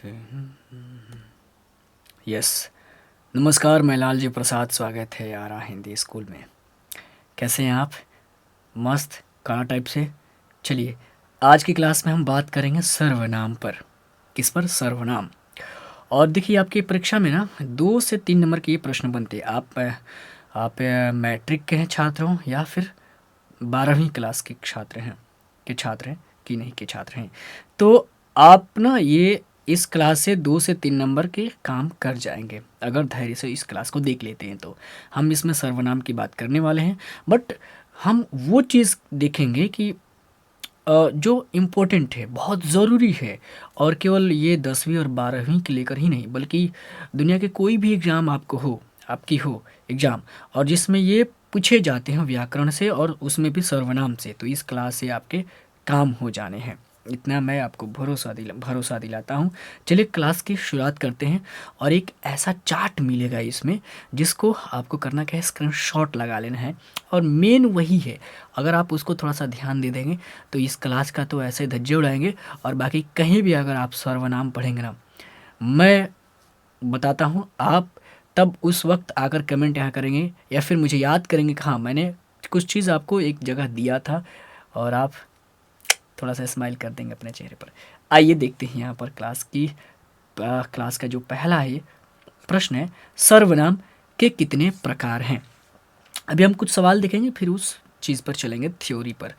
Okay. Yes. नमस्कार, मैं लालजी प्रसाद। स्वागत है यारा हिंदी स्कूल में। कैसे हैं आप? मस्त काला टाइप से। चलिए, आज की क्लास में हम बात करेंगे सर्वनाम पर। किस पर? सर्वनाम। और देखिए, आपकी परीक्षा में ना 2 से 3 नंबर के ये प्रश्न बनते हैं। आप मैट्रिक के हैं छात्र हो या फिर 12वीं क्लास के छात्र हैं, कि नहीं के छात्र हैं। तो आप ना ये इस क्लास से 2 से 3 नंबर के काम कर जाएंगे अगर धैर्य से इस क्लास को देख लेते हैं। तो हम इसमें सर्वनाम की बात करने वाले हैं, बट हम वो चीज़ देखेंगे कि जो इम्पोर्टेंट है, बहुत ज़रूरी है। और केवल ये 10वीं और 12वीं के लेकर ही नहीं, बल्कि दुनिया के कोई भी एग्ज़ाम आपकी हो एग्ज़ाम, और जिसमें ये पूछे जाते हैं व्याकरण से और उसमें भी सर्वनाम से, तो इस क्लास से आपके काम हो जाने हैं। इतना मैं आपको भरोसा दिलाता हूँ। चलिए क्लास की शुरुआत करते हैं। और एक ऐसा चार्ट मिलेगा इसमें, जिसको आपको करना क्या है, स्क्रीनशॉट लगा लेना है। और मेन वही है, अगर आप उसको थोड़ा सा ध्यान दे देंगे तो इस क्लास का तो ऐसे धज्जे उड़ाएंगे। और बाकी कहीं भी अगर आप सर्वनाम पढ़ेंगे ना, मैं बताता हूँ, आप तब उस वक्त आकर कमेंट यहाँ करेंगे या फिर मुझे याद करेंगे कि हाँ, मैंने कुछ चीज़ आपको एक जगह दिया था, और आप थोड़ा सा स्माइल कर देंगे अपने चेहरे पर। आइए देखते हैं यहाँ पर क्लास का जो पहला है प्रश्न है, सर्वनाम के कितने प्रकार हैं। अभी हम कुछ सवाल देखेंगे, फिर उस चीज़ पर चलेंगे, थ्योरी पर।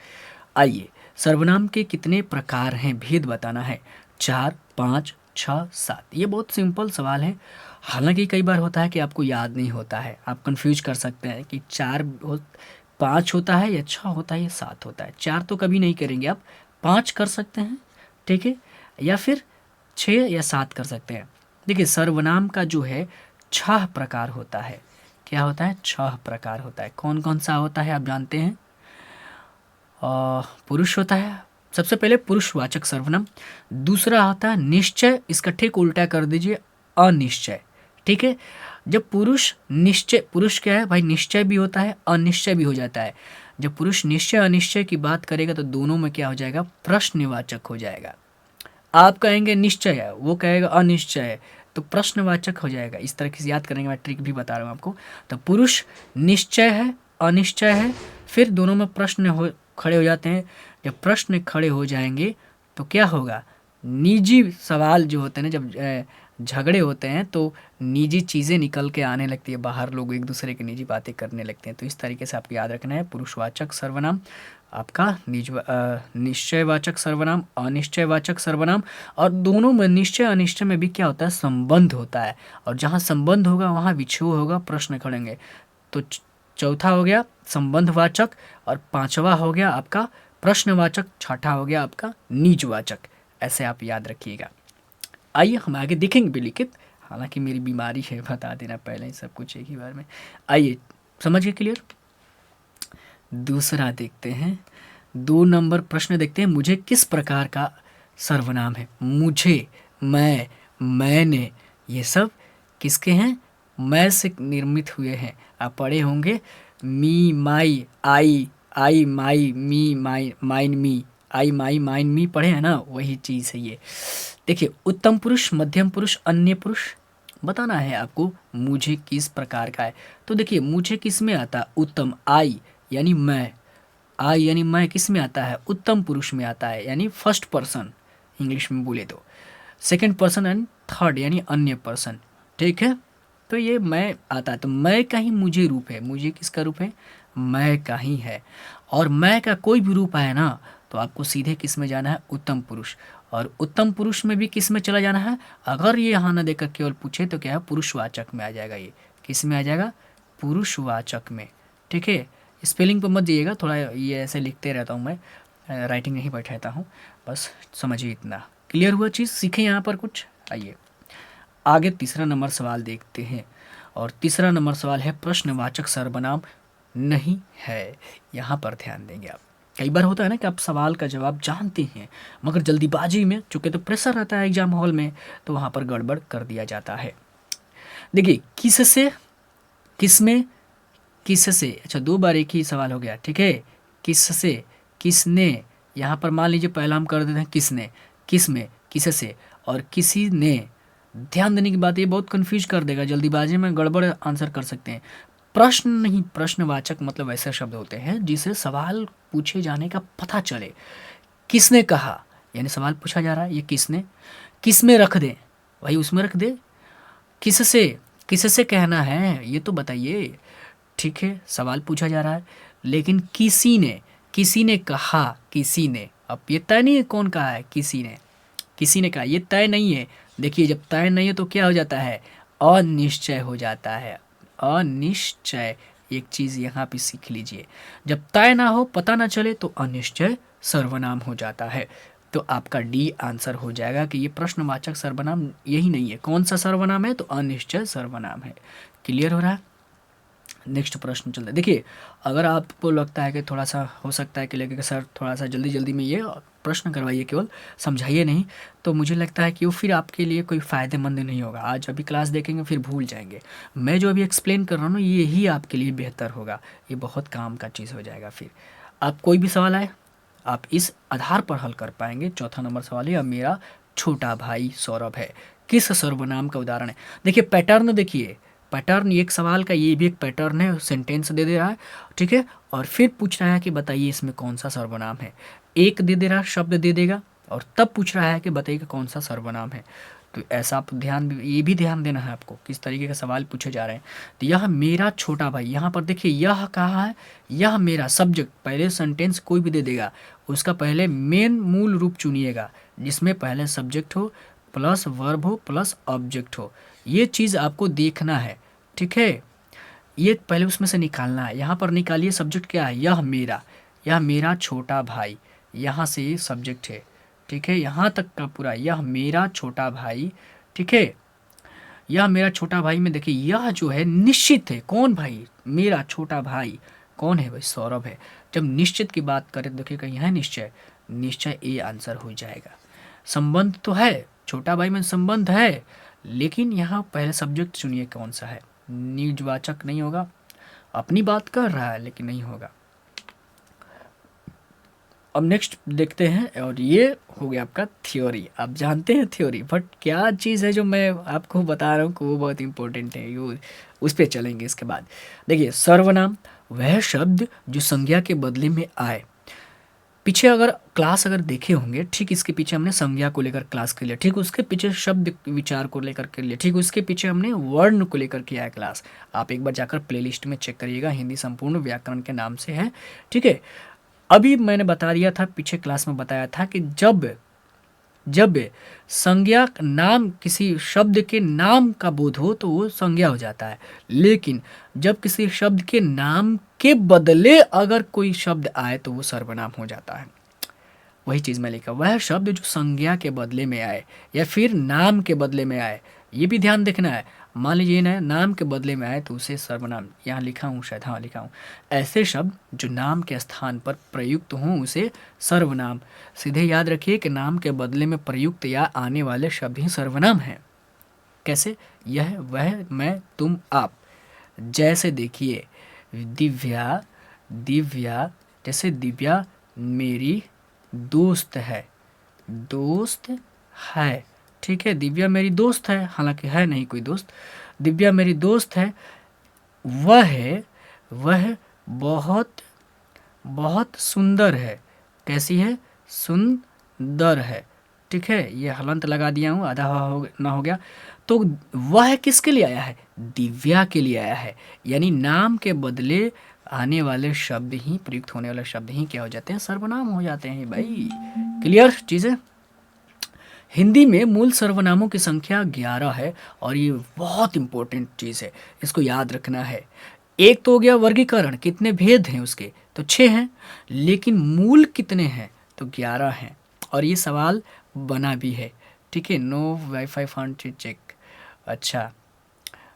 आइए, सर्वनाम के कितने प्रकार हैं, भेद बताना है। 4, 5, 6, 7। ये बहुत सिंपल सवाल है। हालांकि कई बार होता है कि आपको याद नहीं होता है, आप कंफ्यूज कर सकते हैं कि 5 होता है या 6 होता है या 7 होता है। 4 तो कभी नहीं करेंगे आप, 5 कर सकते हैं, ठीक है, या फिर 6 या 7 कर सकते हैं। देखिए, सर्वनाम का जो है 6 प्रकार होता है। क्या होता है? 6 प्रकार होता है। कौन कौन सा होता है आप जानते हैं? पुरुष होता है सबसे पहले, पुरुषवाचक सर्वनाम। दूसरा आता है निश्चय, इसका ठीक उल्टा कर दीजिए, अनिश्चय। ठीक है, जब पुरुष क्या है भाई, निश्चय भी होता है अनिश्चय भी हो जाता है। जब पुरुष निश्चय अनिश्चय की बात करेगा तो दोनों में क्या हो जाएगा, प्रश्नवाचक हो जाएगा। आप कहेंगे निश्चय है, वो कहेगा अनिश्चय है, तो प्रश्नवाचक हो जाएगा। इस तरह से याद करेंगे, मैं ट्रिक भी बता रहा हूँ आपको। तो पुरुष निश्चय है अनिश्चय है, फिर दोनों में खड़े हो जाते हैं। जब प्रश्न खड़े हो जाएंगे तो क्या होगा, निजी सवाल जो होते हैं ना, जब झगड़े होते हैं तो निजी चीज़ें निकल के आने लगती है बाहर, लोग एक दूसरे की निजी बातें करने लगते हैं। तो इस तरीके से आपको याद रखना है, पुरुषवाचक सर्वनाम आपका निश्चयवाचक सर्वनाम, अनिश्चयवाचक सर्वनाम। और दोनों में निश्चय अनिश्चय में भी क्या होता है, संबंध होता है। और जहाँ संबंध होगा वहाँ विच्छेद होगा, प्रश्न खड़ेंगे। तो चौथा हो गया संबंधवाचक, और 5वां हो गया आपका प्रश्नवाचक, 6ठा हो गया आपका निजवाचक। ऐसे आप याद रखिएगा। आइए हम आगे देखेंगे भी लिखित, हालांकि मेरी बीमारी है, बता देना पहले ही सब कुछ एक ही बार में। आइए, समझ गए? क्लियर। दूसरा देखते हैं, 2 नंबर प्रश्न देखते हैं। मुझे किस प्रकार का सर्वनाम है? मुझे, मैं, मैंने, ये सब किसके हैं? मैं से निर्मित हुए हैं। आप पढ़े होंगे, मी माई आई माई मी माई माइन मी, आई माई माइन मी, पढ़े हैं ना, वही चीज़ है ये। देखिए, उत्तम पुरुष, मध्यम पुरुष, अन्य पुरुष, बताना है आपको मुझे किस प्रकार का है। तो देखिए, मुझे किस में आता है? उत्तम, आई यानी मैं, आई यानी मैं किस में आता है? उत्तम पुरुष में आता है, यानी फर्स्ट पर्सन इंग्लिश में बोले तो। सेकंड पर्सन एंड थर्ड यानी अन्य पर्सन, ठीक है। तो ये मैं आता है, तो मैं का ही मुझे रूप है। मुझे किसका रूप है? मैं का ही है। और मैं का कोई भी रूप आए ना, तो आपको सीधे किस में जाना है? उत्तम पुरुष। और उत्तम पुरुष में भी किस में चला जाना है? अगर ये यहाँ ना देकर केवल पूछे तो क्या है, पुरुषवाचक में आ जाएगा। ये किस में आ जाएगा? पुरुषवाचक में, ठीक है। स्पेलिंग पर मत जाइएगा, थोड़ा ये ऐसे लिखते रहता हूँ मैं, राइटिंग नहीं बैठाता हूँ, बस समझिए इतना। क्लियर हुआ चीज़? सीखें यहाँ पर कुछ। आइए आगे तीसरा नंबर सवाल देखते हैं। और तीसरा नंबर सवाल है, प्रश्नवाचक सर्वनाम नहीं है। यहाँ पर ध्यान देंगे आप। कई बार होता है ना कि आप सवाल का जवाब जानते हैं, मगर जल्दीबाजी में, चूंकि तो प्रेशर रहता है एग्जाम हॉल में, तो वहाँ पर गड़बड़ कर दिया जाता है। देखिए, किससे, किसमें, किससे, अच्छा 2 बार एक ही सवाल हो गया, ठीक है। किससे, किसने, यहाँ पर मान लीजिए पहला हम कर देते हैं किसने, किस में, किससे और किसी ने। ध्यान देने की बात, ये बहुत कंफ्यूज कर देगा, जल्दीबाजी में गड़बड़ आंसर कर सकते हैं। प्रश्न नहीं, प्रश्नवाचक मतलब ऐसे शब्द होते हैं जिसे सवाल पूछे जाने का पता चले। किसने कहा, यानी सवाल पूछा जा रहा है, ये किसने, किस में रख दे, भाई उसमें रख दे। किससे, किससे कहना है ये तो बताइए। ठीक है, सवाल पूछा जा रहा है, लेकिन किसी ने कहा, किसी ने, अब ये तय नहीं है कौन कहा है, किसी ने कहा, ये तय नहीं है। देखिए जब तय नहीं है तो क्या हो जाता है, अनिश्चय हो जाता है, अनिश्चय। एक चीज़ यहाँ पे सीख लीजिए, जब तय ना हो, पता ना चले तो अनिश्चय सर्वनाम हो जाता है। तो आपका डी आंसर हो जाएगा कि ये प्रश्नवाचक सर्वनाम यही नहीं है। कौन सा सर्वनाम है, तो अनिश्चय सर्वनाम है। क्लियर हो रहा है। नेक्स्ट प्रश्न चलता है। देखिए अगर आपको लगता है कि थोड़ा सा हो सकता है कि लगे कि सर थोड़ा सा जल्दी जल्दी में ये प्रश्न करवाइए, केवल समझाइए नहीं, तो मुझे लगता है कि वो फिर आपके लिए कोई फ़ायदेमंद नहीं होगा। आज अभी क्लास देखेंगे फिर भूल जाएंगे। मैं जो अभी एक्सप्लेन कर रहा हूँ यही आपके लिए बेहतर होगा, ये बहुत काम का चीज़ हो जाएगा। फिर आप कोई भी सवाल आए आप इस आधार पर हल कर पाएंगे। चौथा नंबर सवाल है, मेरा छोटा भाई सौरभ है, किस सर्वनाम का उदाहरण है। देखिए पैटर्न देखिए, पैटर्न एक सवाल का ये भी एक पैटर्न है, सेंटेंस दे दे रहा है, ठीक है, और फिर पूछ रहा है कि बताइए इसमें कौन सा सर्वनाम है। एक दे दे रहा है, शब्द दे देगा, और तब पूछ रहा है कि बताइए कौन सा सर्वनाम है। तो ऐसा आप ध्यान, ये भी ध्यान देना है आपको किस तरीके का सवाल पूछे जा रहे हैं। तो यह मेरा छोटा भाई, यहाँ पर देखिए यह कहा है, यह मेरा सब्जेक्ट, पहले सेंटेंस कोई भी दे देगा, उसका पहले मेन मूल रूप चुनिएगा जिसमें पहले सब्जेक्ट हो प्लस वर्ब हो प्लस ऑब्जेक्ट हो। ये चीज़ आपको देखना है, ठीक है, ये पहले उसमें से निकालना है। यहाँ पर निकालिए सब्जेक्ट क्या है, यह मेरा छोटा भाई, यहाँ से ये सब्जेक्ट है, ठीक है, यहाँ तक का पूरा यह मेरा छोटा भाई, ठीक है। यह मेरा छोटा भाई में देखिए यह जो है निश्चित है, कौन भाई, मेरा छोटा भाई कौन है भाई, सौरभ है। जब निश्चित की बात करें तो देखिए कहीं है निश्चय, निश्चय ए आंसर हो जाएगा। संबंध तो है, छोटा भाई में संबंध है, लेकिन यहाँ पहले सब्जेक्ट चुनिए कौन सा है, निजवाचक नहीं होगा, अपनी बात कर रहा है लेकिन नहीं होगा। अब नेक्स्ट देखते हैं, और ये हो गया आपका थ्योरी। आप जानते हैं थ्योरी, बट क्या चीज़ है जो मैं आपको बता रहा हूँ कि वो बहुत इंपॉर्टेंट है, ये उस पर चलेंगे इसके बाद। देखिए सर्वनाम वह शब्द जो संज्ञा के बदले में आए। पीछे अगर क्लास अगर देखे होंगे, ठीक इसके पीछे हमने संज्ञा को लेकर क्लास कर लिया, ठीक उसके पीछे शब्द विचार को लेकर कर लिया, ठीक उसके पीछे हमने वर्ण को लेकर किया है क्लास। आप एक बार जाकर प्लेलिस्ट में चेक करिएगा, हिंदी संपूर्ण व्याकरण के नाम से है, ठीक है। अभी मैंने बता दिया था, पीछे क्लास में बताया था कि जब जब संज्ञा नाम किसी शब्द के नाम का बोध हो तो वो संज्ञा हो जाता है, लेकिन जब किसी शब्द के नाम के बदले अगर कोई शब्द आए तो वो सर्वनाम हो जाता है। वही चीज़ मैं लिखा, वह शब्द जो संज्ञा के बदले में आए या फिर नाम के बदले में आए, ये भी ध्यान देखना है। मान लीजिए ना नाम के बदले में आए तो उसे सर्वनाम, यहाँ लिखा हूँ शायद, हाँ लिखा हूँ, ऐसे शब्द जो नाम के स्थान पर प्रयुक्त हों उसे सर्वनाम। सीधे याद रखिए कि नाम के बदले में प्रयुक्त या आने वाले शब्द ही सर्वनाम हैं। कैसे, यह वह मैं तुम आप। जैसे देखिए दिव्या, दिव्या, जैसे दिव्या मेरी दोस्त है, दोस्त है, ठीक है, दिव्या मेरी दोस्त है, हालांकि है नहीं कोई दोस्त, दिव्या मेरी दोस्त है। वह बहुत बहुत सुंदर है, कैसी है, सुंदर है, ठीक है, ये हलंत लगा दिया हूँ, आधा ना हो गया। तो वह किसके लिए आया है, दिव्या के लिए आया है, यानी नाम के बदले आने वाले शब्द ही, प्रयुक्त होने वाले शब्द ही क्या हो जाते हैं, सर्वनाम हो जाते हैं भाई। क्लियर चीज़ें। हिंदी में मूल सर्वनामों की संख्या 11 है, और ये बहुत इंपॉर्टेंट चीज़ है, इसको याद रखना है। एक तो हो गया वर्गीकरण, कितने भेद हैं उसके, तो 6 हैं, लेकिन मूल कितने हैं, तो 11 हैं, और ये सवाल बना भी है, ठीक है। नो वाईफाई फंड चेक, अच्छा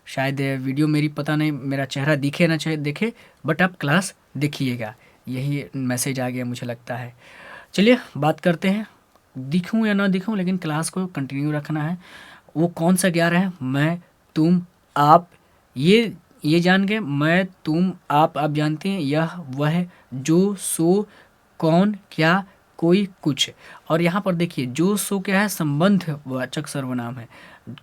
शायद वीडियो मेरी पता नहीं मेरा चेहरा दिखे ना चाहे दिखे, बट आप क्लास देखिएगा, यही मैसेज आ गया मुझे लगता है। चलिए बात करते हैं, दिखूं या ना दिखूं लेकिन क्लास को कंटिन्यू रखना है। वो कौन सा 11 है, मैं तुम आप, ये जान गए, मैं तुम आप जानते हैं, यह वह जो सो कौन क्या कोई कुछ। और यहाँ पर देखिए जो सो क्या है, संबंधवाचक सर्वनाम है।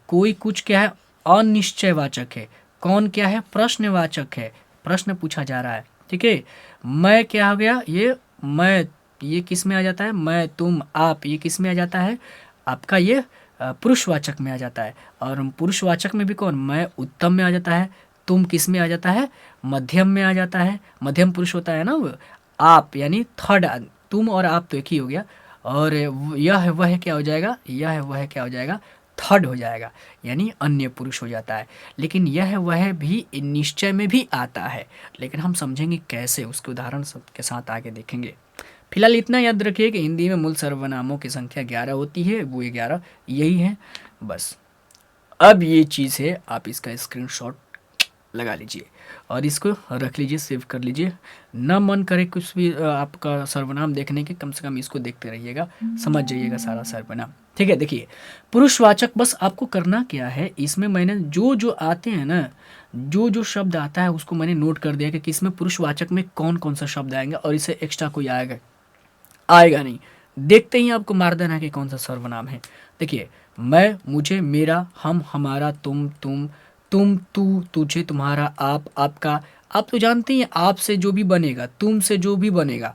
कोई कुछ क्या है, अनिश्चयवाचक है। कौन क्या है, प्रश्नवाचक है, प्रश्न पूछा जा रहा है। ठीक है। मैं क्या हो गया, ये मैं, ये किस में आ जाता है, मैं तुम आप, ये किस में आ जाता है, आपका ये पुरुषवाचक में आ जाता है। और पुरुषवाचक में भी कौन, मैं उत्तम में आ जाता है। तुम किस में आ जाता है, मध्यम में आ जाता है, मध्यम पुरुष होता है ना वो। आप यानी थर्ड, तुम और आप तो एक ही हो गया। और यह वह क्या हो जाएगा, यह वह क्या हो जाएगा, थर्ड हो जाएगा, यानी अन्य पुरुष हो जाता है। लेकिन यह वह भी निश्चय में भी आता है, लेकिन हम समझेंगे कैसे, उसके उदाहरण सब के साथ आगे देखेंगे। फिलहाल इतना याद रखिए कि हिंदी में मूल सर्वनामों की संख्या 11 होती है, वो 11 यही है बस। अब ये चीज़ है, आप इसका स्क्रीनशॉट लगा लीजिए और इसको रख लीजिए, सेव कर लीजिए। ना मन करे कुछ भी आपका सर्वनाम देखने के, कम से कम इसको देखते रहिएगा, समझ जाइएगा सारा सर्वनाम। ठीक है। देखिए पुरुषवाचक, बस आपको करना क्या है, इसमें मैंने जो जो आते हैं ना, जो जो शब्द आता है उसको मैंने नोट कर दिया कि किसमें पुरुषवाचक में कौन कौन सा शब्द आएंगे, और इसे एक्स्ट्रा कोई आएगा आएगा नहीं। देखते ही आपको मार देना कि कौन सा सर्वनाम है। देखिए मैं, मुझे, मेरा, हम, हमारा, तुम, तू, तुझे, तुम्हारा, आप, आपका। आप तो जानते ही हैं, आप से जो भी बनेगा, तुम से जो भी बनेगा,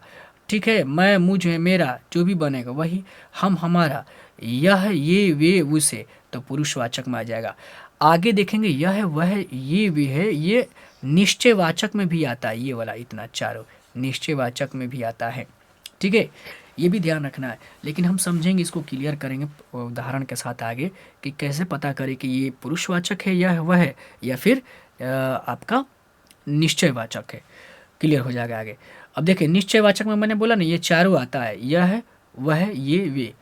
ठीक है, मैं, मुझे, मेरा, जो भी बनेगा वही, हम, हमारा, यह, ये, वे, उसे, तो पुरुषवाचक में आ जाएगा। आगे देखेंगे यह, वह, ये, वे है, ये निश्चयवाचक में भी आता है, ये वाला इतना चारों निश्चयवाचक में भी आता है। ठीक है, ये भी ध्यान रखना है। लेकिन हम समझेंगे, इसको क्लियर करेंगे उदाहरण के साथ आगे कि कैसे पता करें कि ये पुरुषवाचक है या वह है, या फिर आपका निश्चयवाचक है। क्लियर हो जाएगा आगे। अब देखिए निश्चयवाचक में मैंने बोला ना, ये चारों आता है, यह है, वह, ये, वे।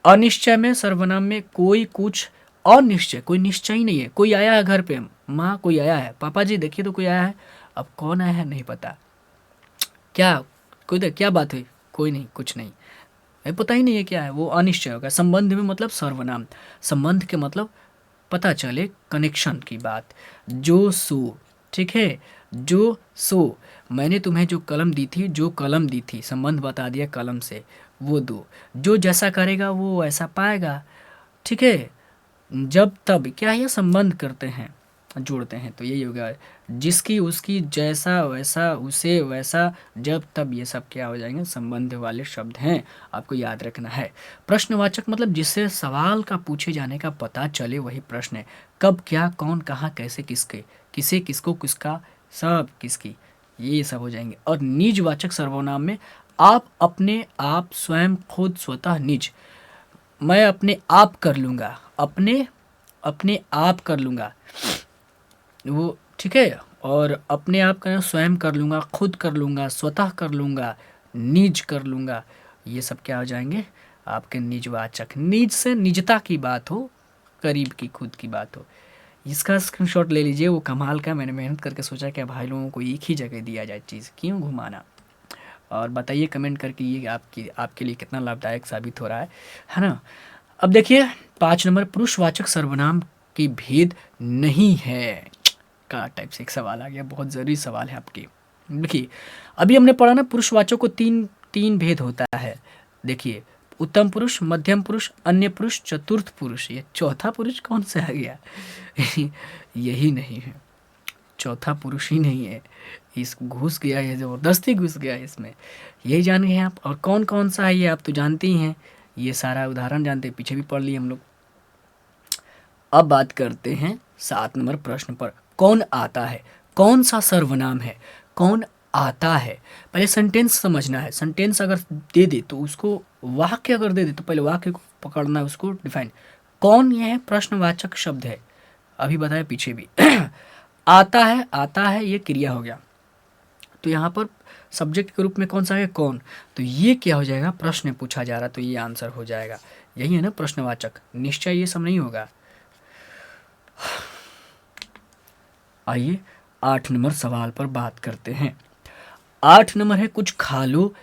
अनिश्चय में सर्वनाम में कोई कुछ, अनिश्चय, कोई निश्चय ही नहीं है। कोई आया है घर पे, माँ कोई आया है, पापा जी देखिए तो कोई आया है। अब कौन आया है नहीं पता, क्या कोई क्या बात हुई, कोई नहीं, कुछ नहीं, पता ही नहीं है क्या है, वो अनिश्चय होगा। संबंध में मतलब सर्वनाम, संबंध के मतलब पता चले कनेक्शन की बात। जो सो, ठीक है, जो सो, मैंने तुम्हें जो कलम दी थी, जो कलम दी थी, संबंध बता दिया कलम से, वो दो। जो जैसा करेगा वो ऐसा पाएगा। ठीक है। जब तब क्या ये संबंध करते हैं, जोड़ते हैं, तो यही होगा। जिसकी, उसकी, जैसा, वैसा, उसे, वैसा, जब तब, ये सब क्या हो जाएंगे, संबंध वाले शब्द हैं, आपको याद रखना है। प्रश्नवाचक मतलब जिससे सवाल का पूछे जाने का पता चले, वही प्रश्न है। कब, क्या, कौन, कहाँ, कैसे, किसके, किसे, किसको, किसका, सब, किसकी, ये सब हो जाएंगे। और निजवाचक सर्वनाम में आप, अपने आप, स्वयं, खुद, स्वतः, निज। मैं अपने आप कर लूँगा, अपने अपने आप कर लूँगा वो, ठीक है। और अपने आप का स्वयं कर लूँगा, खुद कर लूँगा, स्वतः कर लूँगा, निज कर लूँगा, ये सब क्या हो जाएंगे, आपके निजवाचक। निज से निजता की बात हो, करीब की, खुद की बात हो। इसका स्क्रीनशॉट ले लीजिए, वो कमाल का, मैंने मेहनत करके सोचा कि भाई लोगों को एक ही जगह दिया जाए चीज़, क्यों घुमाना। और बताइए कमेंट करके ये आपके लिए कितना लाभदायक साबित हो रहा है ना। अब देखिए 5 नंबर, पुरुषवाचक सर्वनाम की भेद नहीं है का टाइप से एक सवाल आ गया, बहुत ज़रूरी सवाल है आपके। देखिए अभी हमने पढ़ा ना, पुरुषवाचक को तीन भेद होता है। देखिए उत्तम पुरुष, मध्यम पुरुष, अन्य पुरुष, चतुर्थ पुरुष। ये चौथा पुरुष कौन सा आ गया यही नहीं है, चौथा पुरुष ही नहीं है। इस घुस गया है, ज़बरदस्ती घुस गया है इसमें, यही जान गए आप। और कौन कौन सा है ये आप तो जानते ही हैं, ये सारा उदाहरण जानते हैं, पीछे भी पढ़ लिए हम लोग। अब बात करते हैं 7 नंबर प्रश्न पर, कौन आता है, कौन सा सर्वनाम है, कौन आता है। पहले सेंटेंस समझना है। सेंटेंस अगर दे दे तो उसको, वाक्य अगर दे दे तो पहले वाक्य को पकड़ना है, उसको डिफाइन। कौन, यह है प्रश्नवाचक शब्द है, अभी बताया पीछे भी आता है ये क्रिया हो गया, तो यहाँ पर सब्जेक्ट के रूप में कौन सा है, कौन, तो ये क्या हो जाएगा, प्रश्न पूछा जा रहा, तो ये आंसर हो जाएगा, यही है ना प्रश्नवाचक। निश्चय ये सब नहीं होगा। आइए 8 नंबर सवाल पर बात करते हैं। 8 नंबर है, कुछ खा लो,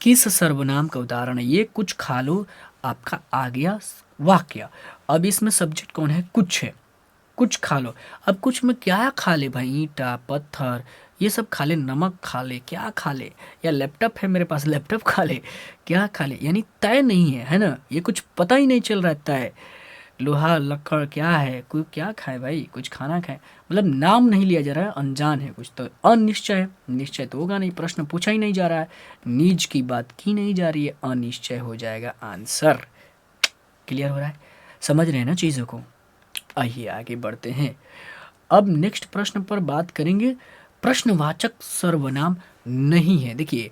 किस सर्वनाम का उदाहरण है। ये कुछ खा लो आपका आ गया वाक्य। अब इसमें सब्जेक्ट कौन है, कुछ है, कुछ खा लो। अब कुछ में क्या खा ले भाई, ईंटा, पत्थर, ये सब खा ले, नमक खा ले, क्या खा ले, या लैपटॉप है मेरे पास लैपटॉप खा ले, क्या खा ले, यानी तय नहीं है ना, ये कुछ पता ही नहीं चल रहा है तय। लोहा लक्कड़ क्या है, कोई क्या खाए भाई, कुछ खाना खाए, मतलब नाम नहीं लिया जा रहा है, अनजान है कुछ, तो अनिश्चय है, निश्चय तो होगा नहीं, प्रश्न पूछा ही नहीं जा रहा है, नीज की बात की नहीं जा रही है, अनिश्चय हो जाएगा आंसर। क्लियर हो रहा है, समझ रहे हैं ना चीज़ों को। आइए आगे बढ़ते हैं। अब नेक्स्ट प्रश्न पर बात करेंगे, प्रश्नवाचक सर्वनाम नहीं है। देखिए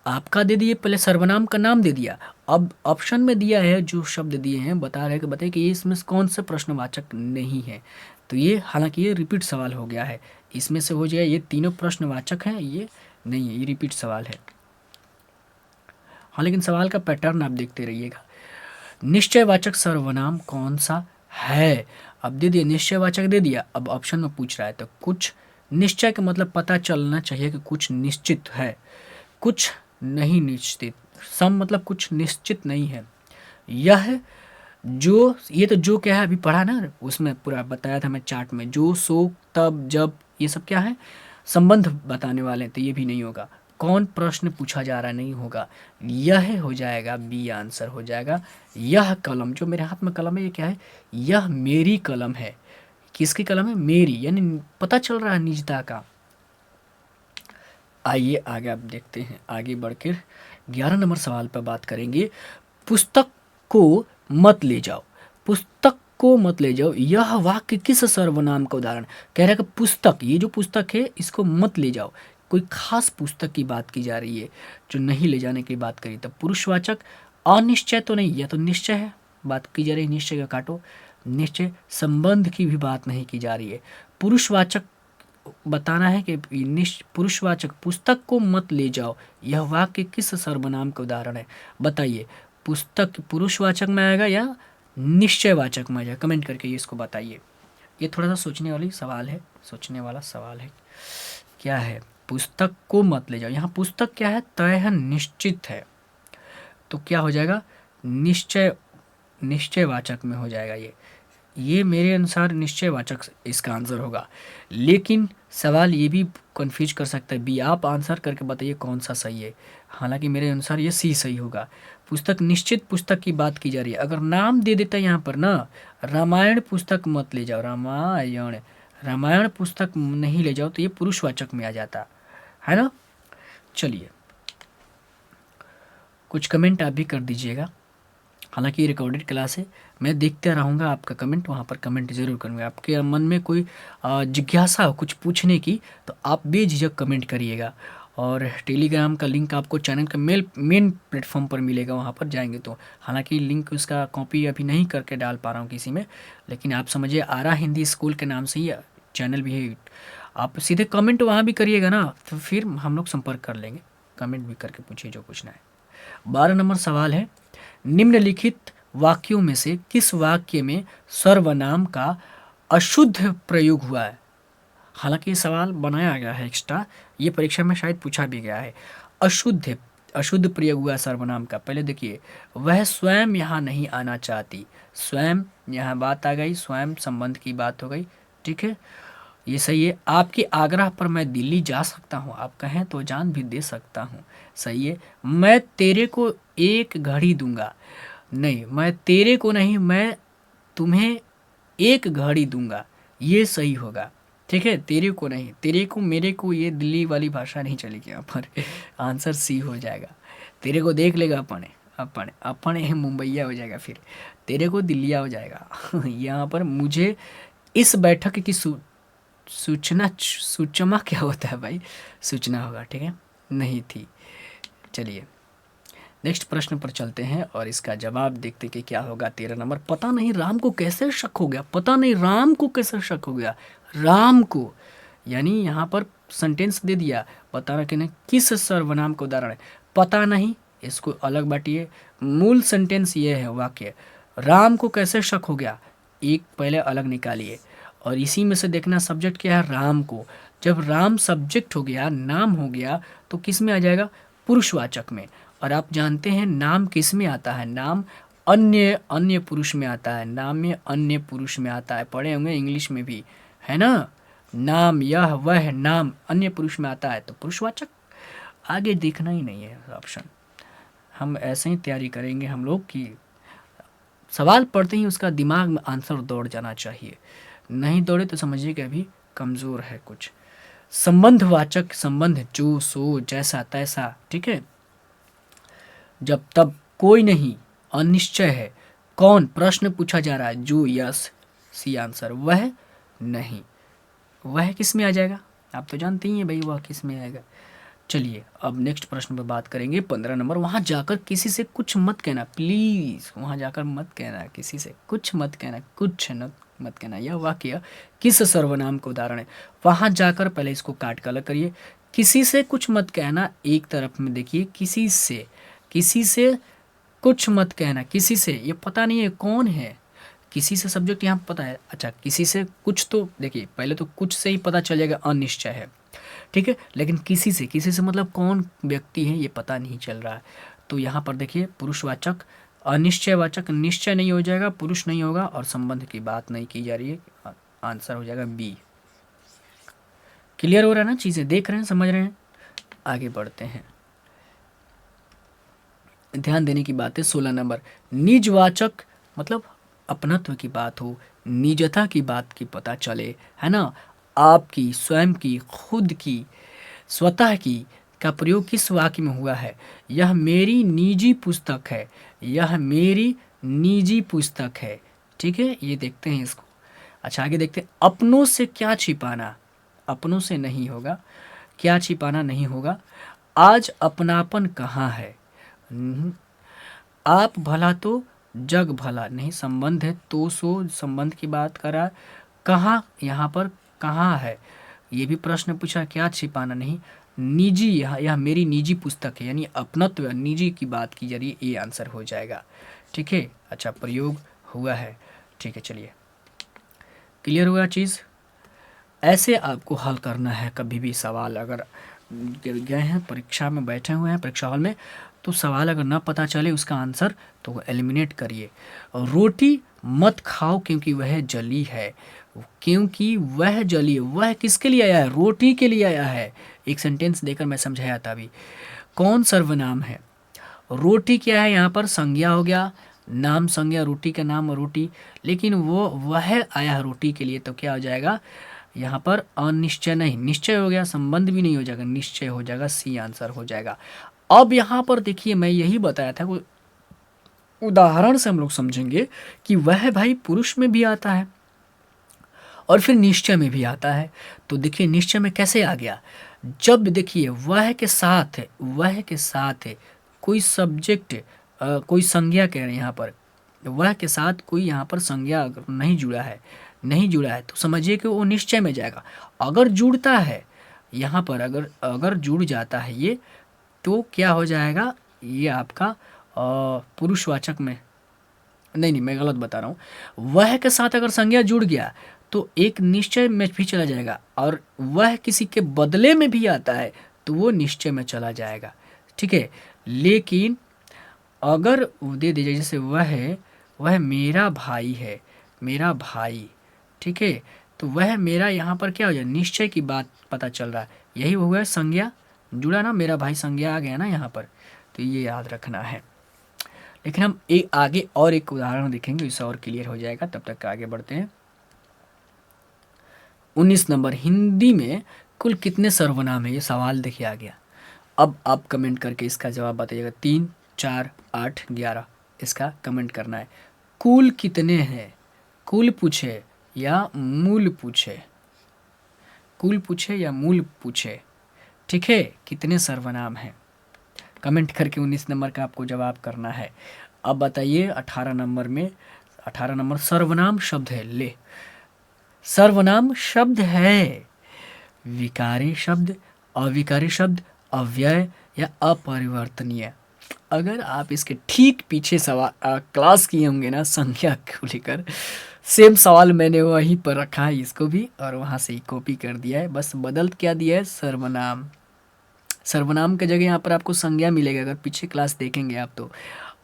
आपका दे दिए, पहले सर्वनाम का नाम दे दिया, अब ऑप्शन में दिया है जो शब्द दिए हैं, बता रहे कि बताइए कि ये इसमें से कौन सा प्रश्नवाचक नहीं है। तो ये हालांकि ये रिपीट सवाल हो गया है, इसमें से हो जाए ये तीनों प्रश्नवाचक हैं, ये नहीं है, ये रिपीट सवाल है। हाँ लेकिन सवाल का पैटर्न आप देखते रहिएगा। निश्चयवाचक सर्वनाम कौन सा है, अब दे दिया निश्चयवाचक दे दिया, अब ऑप्शन में पूछ रहा है तो कुछ निश्चय का मतलब पता चलना चाहिए कि कुछ निश्चित है, कुछ नहीं निश्चित, सम मतलब कुछ निश्चित नहीं है। यह जो, ये तो जो क्या है अभी पढ़ा ना, उसमें पूरा बताया था मैं चार्ट में, जो सो तब जब, ये सब क्या है, संबंध बताने वाले हैं, तो ये भी नहीं होगा। कौन प्रश्न पूछा जा रहा है, नहीं होगा, यह हो जाएगा, बी आंसर हो जाएगा। यह कलम, जो मेरे हाथ में कलम है ये क्या है, यह मेरी कलम है, किसकी कलम है, मेरी, यानी पता चल रहा है निजता का। आइए आगे आप देखते हैं, आगे बढ़कर 11 नंबर सवाल पर बात करेंगे। पुस्तक को मत ले जाओ, पुस्तक को मत ले जाओ, यह वाक्य किस सर्वनाम का उदाहरण, कह रहा है कि पुस्तक, ये जो पुस्तक है इसको मत ले जाओ, कोई खास पुस्तक की बात की जा रही है जो नहीं ले जाने की बात करी, तब पुरुषवाचक, अनिश्चय तो नहीं, यह तो निश्चय है, बात की जा रही है निश्चय का काटो, निश्चय, संबंध की भी बात नहीं की जा रही है। पुरुषवाचक बताना है कि पुरुषवाचक, पुस्तक को मत ले जाओ, यह वाक्य किस सर्वनाम का उदाहरण है, बताइए। पुस्तक पुरुषवाचक में आएगा या निश्चयवाचक में आएगा, कमेंट करके ये इसको बताइए। ये थोड़ा सा सोचने वाली सवाल है, सोचने वाला सवाल है। क्या है, पुस्तक को मत ले जाओ, यहाँ पुस्तक क्या है, तय है, निश्चित है, तो क्या हो जाएगा, निश्चय, निश्चयवाचक में हो जाएगा ये मेरे अनुसार निश्चयवाचक इसका आंसर होगा। लेकिन सवाल ये भी कंफ्यूज कर सकता है, बी, आप आंसर करके बताइए कौन सा सही है, हालांकि मेरे अनुसार ये सी सही होगा। पुस्तक, निश्चित पुस्तक की बात की जा रही है, अगर नाम दे देता है यहाँ पर ना, रामायण पुस्तक मत ले जाओ, रामायण, रामायण पुस्तक नहीं ले जाओ, तो ये पुरुषवाचक में आ जाता है ना। चलिए कुछ कमेंट आप भी कर दीजिएगा, हालांकि ये रिकॉर्डेड क्लास है, मैं देखते रहूँगा आपका कमेंट, वहाँ पर कमेंट ज़रूर करूँगा। आपके मन में कोई जिज्ञासा हो कुछ पूछने की तो आप बेझिझक कमेंट करिएगा, और टेलीग्राम का लिंक आपको चैनल के मेन प्लेटफॉर्म पर मिलेगा, वहाँ पर जाएंगे तो, हालांकि लिंक उसका कॉपी अभी नहीं करके डाल पा रहा हूँ किसी में, लेकिन आप समझिए आरा हिंदी स्कूल के नाम से ही चैनल भी है, आप सीधे कमेंट वहाँ भी करिएगा ना, तो फिर हम लोग संपर्क कर लेंगे, कमेंट भी करके पूछिए जो पूछना है। 12 नंबर सवाल है, निम्नलिखित वाक्यों में से किस वाक्य में सर्वनाम का अशुद्ध प्रयोग हुआ है। हालांकि ये सवाल बनाया गया है एक्स्ट्रा, ये परीक्षा में शायद पूछा भी गया है। अशुद्ध, अशुद्ध प्रयोग हुआ सर्वनाम का, पहले देखिए, वह स्वयं यहाँ नहीं आना चाहती, स्वयं यहाँ बात आ गई, स्वयं संबंध की बात हो गई, ठीक है, ये सही है। आपके आग्रह पर मैं दिल्ली जा सकता हूँ, आप कहें तो जान भी दे सकता हूँ, सही है। मैं तेरे को एक घड़ी दूंगा, नहीं, मैं तेरे को नहीं, मैं तुम्हें एक घड़ी दूंगा, ये सही होगा, ठीक है। तेरे को नहीं, तेरे को, मेरे को, ये दिल्ली वाली भाषा नहीं चलेगी यहाँ पर, आंसर सी हो जाएगा। तेरे को देख लेगा अपने, अपने अपने मुंबईया हो जाएगा, फिर तेरे को दिल्लिया हो जाएगा। यहाँ पर मुझे इस बैठक की सूचना, सूचना क्या होता है भाई, सूचना होगा, ठीक है, नहीं थी। चलिए नेक्स्ट प्रश्न पर चलते हैं और इसका जवाब देखते कि क्या होगा। 13 नंबर, पता नहीं राम को कैसे शक हो गया, पता नहीं राम को कैसे शक हो गया, राम को, यानी यहाँ पर सेंटेंस दे दिया, बताना कि नहीं किस सर्वनाम का उदाहरण है, पता नहीं, इसको अलग बांटिए, मूल सेंटेंस ये है वाक्य, राम को कैसे शक हो गया, एक पहले अलग निकालिए, और इसी में से देखना सब्जेक्ट क्या है, राम को, जब राम सब्जेक्ट हो गया, नाम हो गया, तो किस में आ जाएगा, पुरुषवाचक में। और आप जानते हैं नाम किस में आता है, नाम अन्य, अन्य पुरुष में आता है, नाम में अन्य पुरुष में आता है, पढ़े होंगे इंग्लिश में भी, है ना, नाम, यह वह नाम अन्य पुरुष में आता है तो पुरुषवाचक। आगे देखना ही नहीं है ऑप्शन। हम ऐसे ही तैयारी करेंगे हम लोग कि सवाल पढ़ते ही उसका दिमाग में आंसर दौड़ जाना चाहिए। नहीं दौड़े तो समझिए कि अभी कमज़ोर है कुछ। संबंधवाचक, संबंध जो सो जैसा तैसा, ठीक है। जब तब कोई नहीं, अनिश्चय है। कौन, प्रश्न पूछा जा रहा है। जो, यस, सी आंसर। वह नहीं, वह किस में आ जाएगा, आप तो जानते ही हैं भाई वह किस में आएगा। चलिए अब नेक्स्ट प्रश्न पर बात करेंगे 15 नंबर। वहाँ जाकर किसी से कुछ मत कहना, प्लीज़ वहाँ जाकर मत कहना, किसी से कुछ मत कहना, कुछ न मत कहना। यह वाक्य किस सर्वनाम का उदाहरण है। वहाँ जाकर, पहले इसको काट कर अलग करिए। किसी से कुछ मत कहना, एक तरफ में देखिए, किसी से कुछ मत कहना। किसी से, ये पता नहीं है कौन है। किसी से सब्जेक्ट यहाँ पता है, अच्छा किसी से कुछ, तो देखिए पहले तो कुछ से ही पता चल जाएगा अनिश्चय है, ठीक है। लेकिन किसी से मतलब कौन व्यक्ति है ये पता नहीं चल रहा है। तो यहाँ पर देखिए पुरुषवाचक, अनिश्चयवाचक, निश्चय नहीं हो जाएगा, पुरुष नहीं होगा, और संबंध की बात नहीं की जा रही है। आंसर हो जाएगा बी। क्लियर हो रहा है ना, चीज़ें देख रहे हैं, समझ रहे हैं। आगे बढ़ते हैं। ध्यान देने की बात है 16 नंबर। निजवाचक मतलब अपनत्व की बात हो, निजता की बात की पता चले, है ना। आपकी, स्वयं की, खुद की, स्वतः की का प्रयोग किस वाक्य में हुआ है। यह मेरी निजी पुस्तक है, यह मेरी निजी पुस्तक है, ठीक है। ये देखते हैं इसको। अच्छा आगे देखते हैं। अपनों से क्या छिपाना, अपनों से नहीं होगा, क्या छिपाना नहीं होगा। आज अपनापन कहाँ है। आप भला तो जग भला, नहीं संबंध है तो सो संबंध की बात करा। कहाँ, यहाँ पर कहाँ है, ये भी प्रश्न पूछा, क्या छिपाना नहीं। निजी, यह मेरी निजी पुस्तक है, यानी अपनत्व निजी की बात की जा रही है, ये आंसर हो जाएगा, ठीक है। अच्छा प्रयोग हुआ है, ठीक है। चलिए क्लियर हुआ चीज़। ऐसे आपको हल करना है कभी भी सवाल, अगर गए हैं परीक्षा में, बैठे हुए हैं परीक्षा हॉल में, तो सवाल अगर ना पता चले उसका आंसर तो एलिमिनेट करिए। रोटी मत खाओ क्योंकि वह जली है, क्योंकि वह जली है, वह किसके लिए आया है, रोटी के लिए आया है। एक सेंटेंस देकर मैं समझाया था अभी। कौन सर्वनाम है, रोटी क्या है, यहाँ पर संज्ञा हो गया, नाम संज्ञा, रोटी का नाम रोटी, लेकिन वह आया है रोटी के लिए, तो क्या हो जाएगा यहाँ पर अनिश्चय नहीं, निश्चय हो गया, संबंध भी नहीं हो जाएगा, निश्चय हो जाएगा, सी आंसर हो जाएगा। अब यहाँ पर देखिए मैं यही बताया था, उदाहरण से हम लोग समझेंगे कि वह भाई पुरुष में भी आता है और फिर निश्चय में भी आता है। तो देखिए निश्चय में कैसे आ गया, जब देखिए वह के साथ है, वह के साथ है कोई सब्जेक्ट, कोई संज्ञा कह रहे हैं यहाँ पर, वह के साथ कोई यहाँ पर संज्ञा अगर नहीं जुड़ा है, नहीं जुड़ा है तो समझिए कि वो निश्चय में जाएगा। अगर जुड़ता है यहाँ पर, अगर अगर जुड़ जाता है ये, तो क्या हो जाएगा, ये आपका पुरुषवाचक में, नहीं मैं गलत बता रहा हूँ। वह के साथ अगर संज्ञा जुड़ गया तो एक निश्चय में भी चला जाएगा, और वह किसी के बदले में भी आता है तो वो निश्चय में चला जाएगा, ठीक है। लेकिन अगर दे दीजिए जैसे वह मेरा भाई है, मेरा भाई, ठीक है, तो वह मेरा यहाँ पर क्या हो जाए, निश्चय की बात पता चल रहा है, यही हुआ है, संज्ञा जुड़ा ना, मेरा भाई संज्ञा आ गया ना यहाँ पर, तो ये याद रखना है। लेकिन हम आगे और एक उदाहरण देखेंगे, इससे और क्लियर हो जाएगा। तब तक आगे बढ़ते हैं। 19 नंबर। हिंदी में कुल कितने सर्वनाम है, ये सवाल देखिए आ गया। अब आप कमेंट करके इसका जवाब बताइएगा। 3, 4, 8, 11 इसका कमेंट करना है। कुल कितने हैं, कुल पूछे या मूल पूछे, कुल पूछे या मूल पूछे, ठीक है। कितने सर्वनाम हैं कमेंट करके 19 नंबर का आपको जवाब करना है। अब बताइए 18 नंबर में, 18 नंबर सर्वनाम शब्द है, ले सर्वनाम शब्द है विकारी शब्द, अविकारी शब्द, अव्यय या अपरिवर्तनीय। अगर आप इसके ठीक पीछे सवाल क्लास किए होंगे ना संख्या को लेकर, सेम सवाल मैंने वहीं पर रखा है इसको भी, और वहाँ से ही कॉपी कर दिया है, बस बदल क्या दिया है, सर्वनाम। सर्वनाम की जगह यहाँ पर आपको संज्ञा मिलेगा अगर पीछे क्लास देखेंगे आप तो,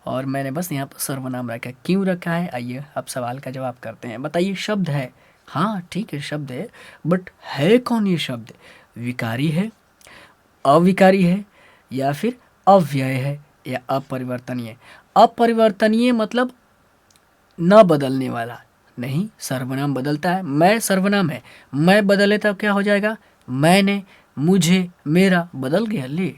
और मैंने बस यहाँ पर सर्वनाम रखा है। क्यों रखा है, आइए अब सवाल का जवाब करते हैं। बताइए शब्द है, हाँ ठीक है, शब्द है, बट है कौन ये शब्द? विकारी है, अविकारी है, या फिर अव्यय है, या अपरिवर्तनीय? अपरिवर्तनीय मतलब न बदलने वाला। नहीं, सर्वनाम बदलता है। मैं सर्वनाम है, मैं बदले तब क्या हो जाएगा? मैंने, मुझे, मेरा बदल गया। ले,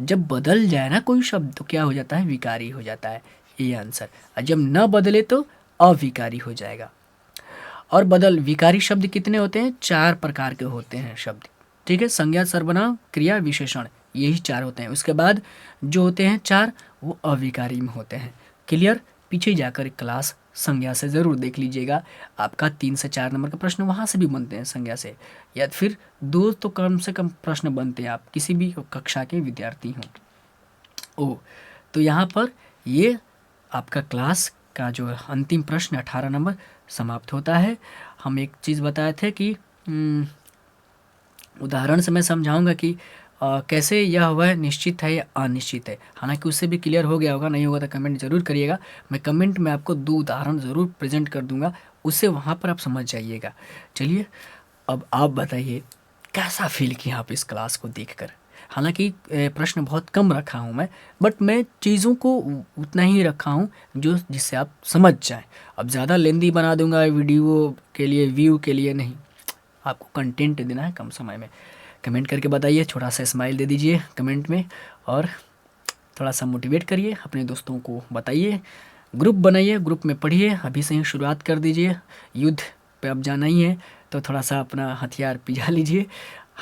जब बदल जाए ना कोई शब्द तो क्या हो जाता है? विकारी हो जाता है। ये आंसर। और जब न बदले तो अविकारी हो जाएगा। और बदल विकारी शब्द कितने होते हैं? 4 प्रकार के होते हैं शब्द। ठीक है, संज्ञा, सर्वनाम, क्रिया, विशेषण, यही 4 होते हैं। उसके बाद जो होते हैं 4 वो अविकारी में होते हैं। क्लियर? पीछे जाकर क्लास संज्ञा से ज़रूर देख लीजिएगा। आपका 3 से 4 नंबर का प्रश्न वहाँ से भी बनते हैं संज्ञा से, या फिर 2 तो कम से कम प्रश्न बनते हैं, आप किसी भी कक्षा के विद्यार्थी हों। ओ, तो यहाँ पर ये आपका क्लास का जो अंतिम प्रश्न 18 नंबर समाप्त होता है। हम एक चीज़ बताए थे कि उदाहरण से मैं समझाऊंगा कि कैसे यह वह निश्चित है या अनिश्चित है। हालांकि उससे भी क्लियर हो गया होगा, नहीं होगा तो कमेंट ज़रूर करिएगा। मैं कमेंट में आपको 2 उदाहरण ज़रूर प्रेजेंट कर दूंगा, उससे वहाँ पर आप समझ जाइएगा। चलिए, अब आप बताइए कैसा फील किया आप इस क्लास को देखकर? हालांकि प्रश्न बहुत कम रखा हूँ मैं, बट मैं चीज़ों को उतना ही रखा हूँ जो जिससे आप समझ जाएं। अब ज़्यादा लेंदी बना दूंगा वीडियो के लिए, व्यू के लिए नहीं, आपको कंटेंट देना है कम समय में। कमेंट करके बताइए, छोटा सा स्माइल दे दीजिए कमेंट में, और थोड़ा सा मोटिवेट करिए, अपने दोस्तों को बताइए, ग्रुप बनाइए, ग्रुप में पढ़िए, अभी से ही शुरुआत कर दीजिए। युद्ध पे अब जाना ही है तो थोड़ा सा अपना हथियार पिजा लीजिए,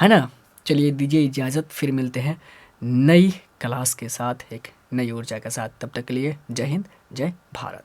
है ना। चलिए, दीजिए इजाज़त, फिर मिलते हैं नई क्लास के साथ, एक नई ऊर्जा के साथ। तब तक के लिए जय हिंद, जय भारत।